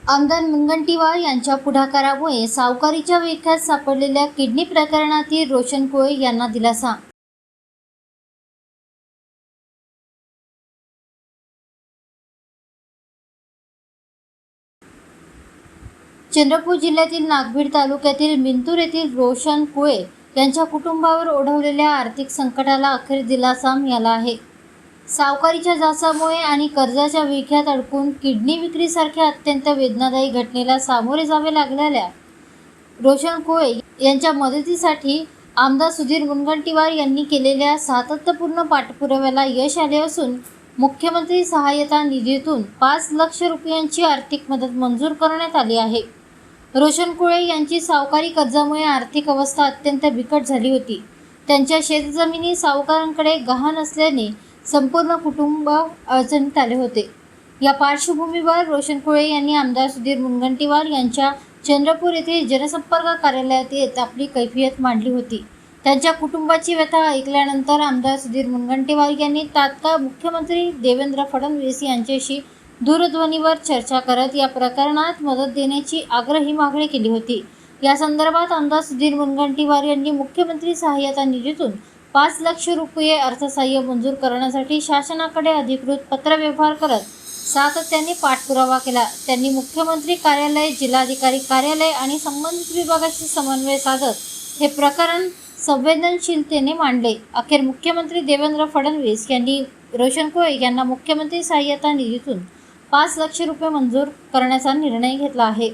आमदार मुनगंटीवार यांच्या पुढाकारामुळे सावकारीच्या विळख्यात सापडलेल्या किडनी प्रकरणातील रोशन कोळे यांना दिलासा। चंद्रपूर जिल्ह्यातील नागभीड तालुक्यातील मिंतूर येथील रोशन कोळे यांच्या कुटुंबावर ओढवलेल्या आर्थिक संकटाला अखेर दिलासा मिळाला आहे। सावकारीच्या जाचामुळे आणि कर्जाच्या विळख्यात अडकून किडनी विक्रीसारख्या अत्यंत वेदनादायी घटनेला सामोरे जावे लागलेल्या रोशन कोळे यांच्या मदतीसाठी आमदार सुधीर मुनगंटीवार यांनी केलेल्या सातत्यपूर्ण पाठपुराव्याला यश आले असून मुख्यमंत्री सहाय्यता निधीतून 5 लाख रुपयांची आर्थिक मदत मंजूर करण्यात आली आहे। रोशन कोळे यांची सावकारी कर्जामुळे आर्थिक अवस्था अत्यंत बिकट झाली होती। त्यांच्या शेतजमिनी सावकारांकडे गहाण असल्याने संपूर्ण कुटुंब अडचणीत आले होते। या पार्श्वभूमीवर रोशन कोळे यांनी आमदार सुधीर मुनगंटीवार यांच्या चंद्रपूर येथे जनसंपर्क कार्यालयात येत आपली कैफियत मांडली होती। त्यांच्या कुटुंबाची व्यथा ऐकल्यानंतर आमदार सुधीर मुनगंटीवार यांनी तात्काळ मुख्यमंत्री देवेंद्र फडणवीस यांच्याशी दूरध्वनीवर चर्चा करत या प्रकरणात मदत देण्याची आग्रही मागणी केली होती। या संदर्भात आमदार सुधीर मुनगंटीवार यांनी मुख्यमंत्री सहाय्यता निधीतून 5 लाख रुपये अर्थसहाय्य मंजूर करण्यासाठी शासनाकडे अधिकृत पत्रव्यवहार करत सातत्याने पाठपुरावा केला। त्यांनी मुख्यमंत्री कार्यालय, जिल्हाधिकारी कार्यालय आणि संबंधित विभागाशी समन्वय साधत हे प्रकरण संवेदनशीलतेने मांडले। अखेर मुख्यमंत्री देवेंद्र फडणवीस यांनी रोशन कोळे यांना मुख्यमंत्री सहाय्यता निधीतून 5 लाख रुपये मंजूर करण्याचा निर्णय घेतला आहे।